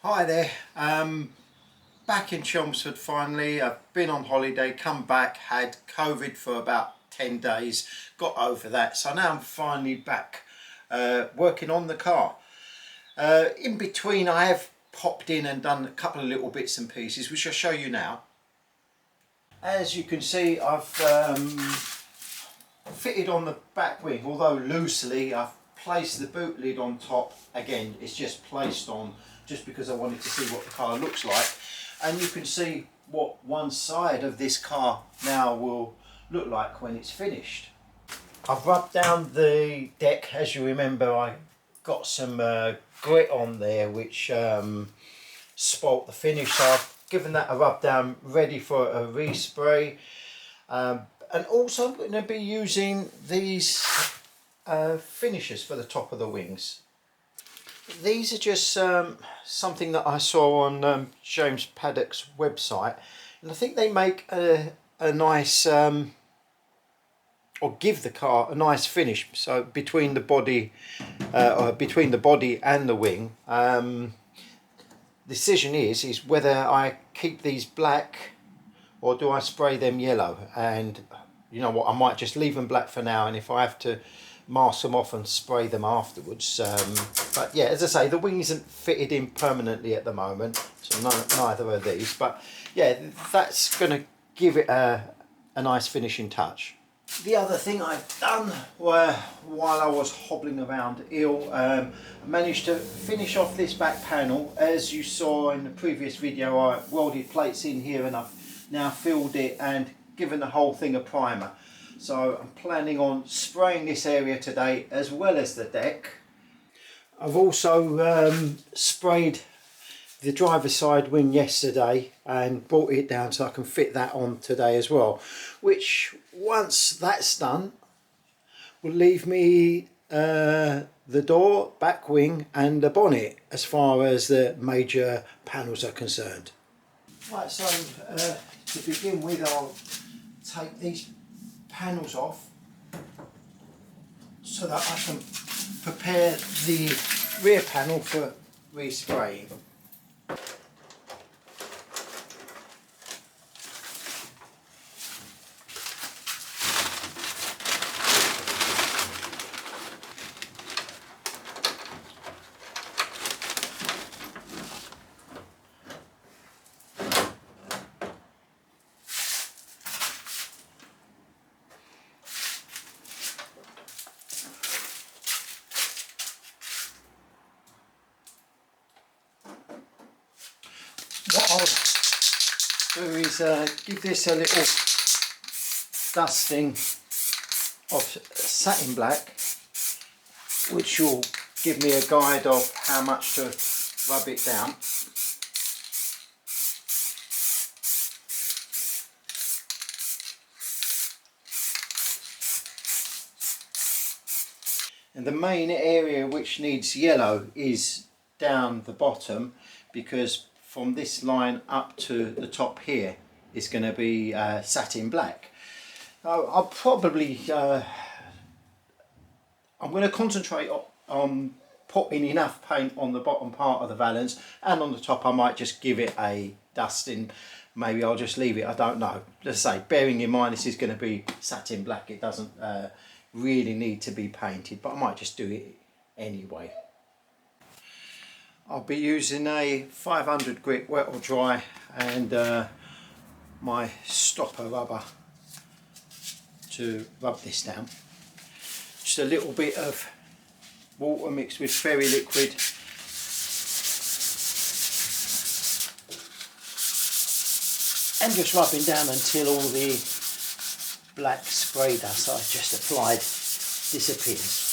Hi there, back in Chelmsford finally. I've been on holiday, come back, had COVID for about 10 days, got over that, so now I'm finally back working on the car. In between I have popped in and done a couple of little bits and pieces which I'll show you now. As you can see, I've fitted on the back wing, although loosely. I've placed the boot lid on top. Again, it's just placed on just because I wanted to see what the car looks like, and you can see what one side of this car now will look like when it's finished. I've rubbed down the deck. As you remember, I got some grit on there which spoilt the finish, so I've given that a rub down, ready for a respray. And also I'm going to be using these finishers for the top of the wings. These are just something that I saw on James Paddock's website, and I think they make a nice or give the car a nice finish. So between the body and the wing, decision is whether I keep these black or do I spray them yellow. And you know what, I might just leave them black for now, and if I have to mask them off and spray them afterwards. But yeah, as I say, the wing isn't fitted in permanently at the moment, so neither are these, but yeah, that's going to give it a nice finishing touch. The other thing I've done while I was hobbling around ill, I managed to finish off this back panel. As you saw in the previous video, I welded plates in here and I've now filled it and given the whole thing a primer. So I'm planning on spraying this area today as well as the deck. I've also sprayed the driver's side wing yesterday and brought it down so I can fit that on today as well, which once that's done will leave me the door, back wing and the bonnet as far as the major panels are concerned. Right, so to begin with, I'll take these panels off so that I can prepare the rear panel for respraying. What I'll do is give this a little dusting of satin black, which will give me a guide of how much to rub it down. And the main area which needs yellow is down the bottom, because from this line up to the top here is going to be satin black. I'll probably I'm going to concentrate on putting enough paint on the bottom part of the valance, and on the top I might just give it a dusting. Maybe I'll just leave it, I don't know. Let's say, bearing in mind this is going to be satin black, it doesn't really need to be painted, but I might just do it anyway. I'll be using a 500 grit wet or dry and my stopper rubber to rub this down. Just a little bit of water mixed with fairy liquid, and just rubbing down until all the black spray dust I just applied disappears.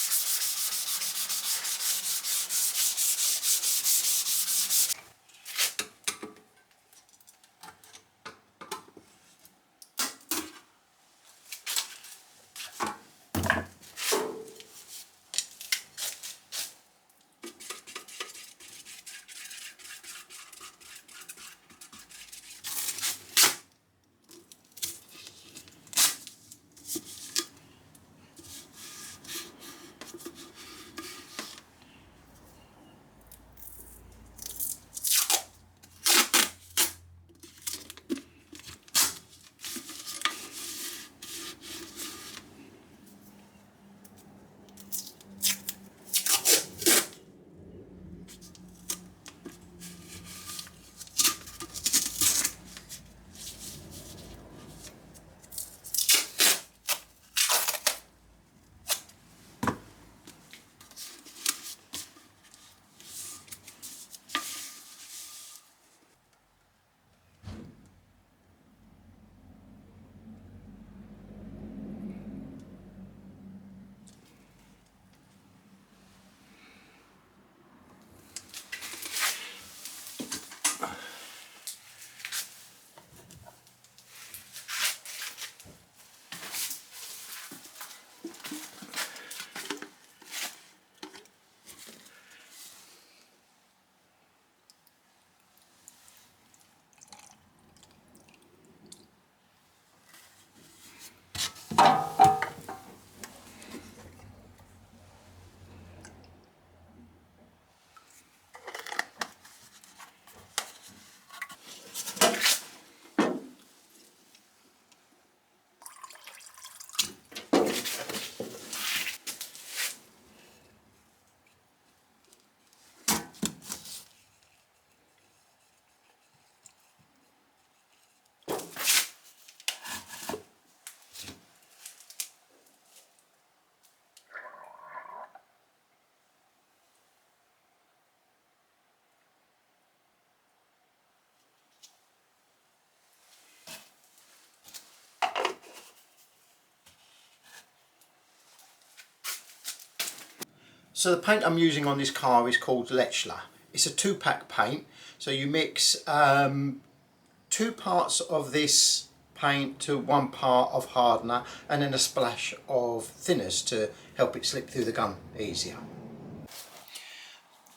So the paint I'm using on this car is called Lechler. It's a 2-pack paint, so you mix 2 parts of this paint to 1 part of hardener and then a splash of thinners to help it slip through the gun easier.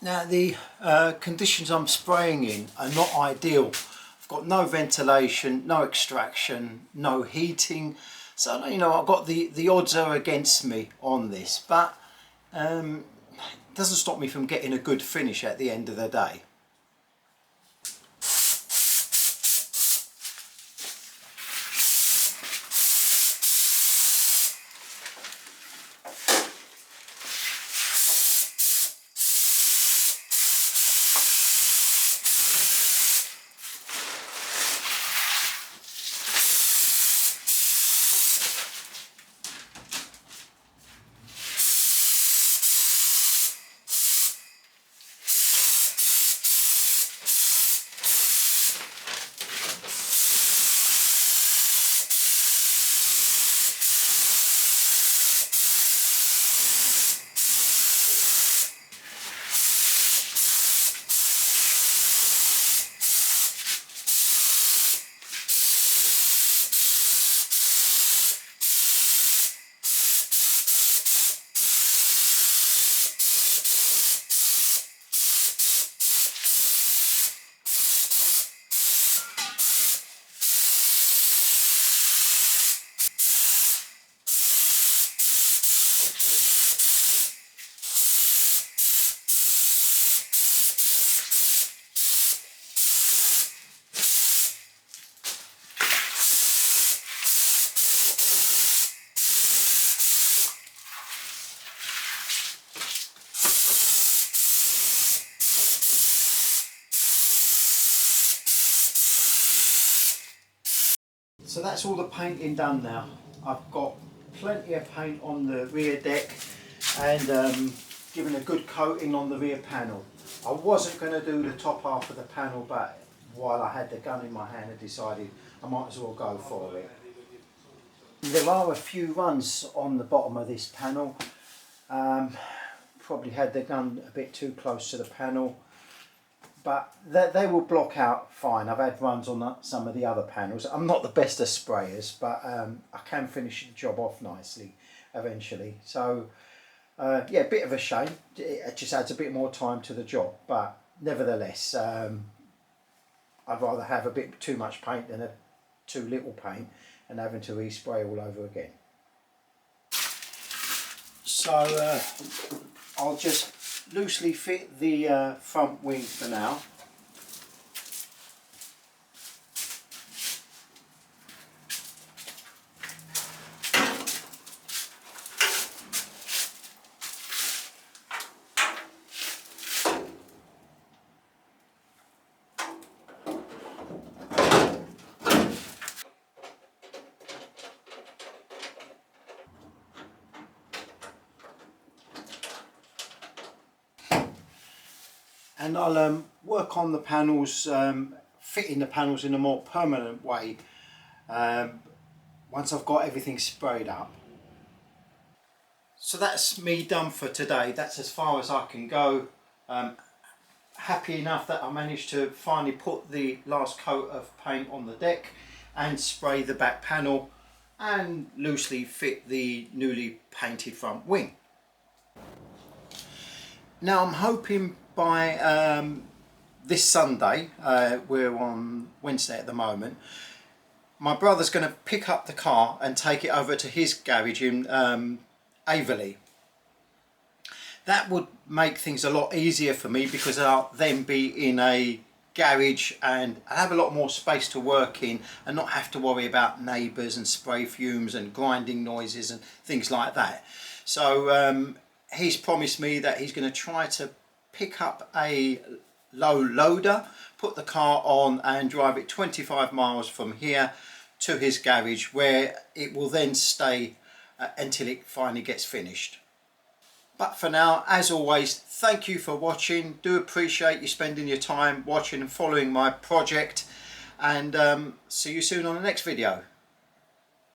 Now the conditions I'm spraying in are not ideal. I've got no ventilation, no extraction, no heating, so you know I've got the odds are against me on this, but it doesn't stop me from getting a good finish at the end of the day. So that's all the painting done now. I've got plenty of paint on the rear deck and given a good coating on the rear panel. I wasn't going to do the top half of the panel, but while I had the gun in my hand I decided I might as well go for it. There are a few runs on the bottom of this panel. Probably had the gun a bit too close to the panel, but they will block out fine. I've had runs on some of the other panels. I'm not the best of sprayers, but I can finish the job off nicely eventually. So yeah, a bit of a shame. It just adds a bit more time to the job, but nevertheless, I'd rather have a bit too much paint than too little paint and having to respray all over again. So I'll just loosely fit the front wing for now. And I'll work on the panels, fitting the panels in a more permanent way once I've got everything sprayed up. So that's me done for today. That's as far as I can go. Happy enough that I managed to finally put the last coat of paint on the deck and spray the back panel and loosely fit the newly painted front wing. Now I'm hoping by this Sunday, we're on Wednesday at the moment, my brother's going to pick up the car and take it over to his garage in Averley. That would make things a lot easier for me because I'll then be in a garage and I have a lot more space to work in and not have to worry about neighbours and spray fumes and grinding noises and things like that. So he's promised me that he's going to try to pick up a low loader, put the car on and drive it 25 miles from here to his garage, where it will then stay until it finally gets finished. But for now, as always, thank you for watching. Do appreciate you spending your time watching and following my project, and see you soon on the next video.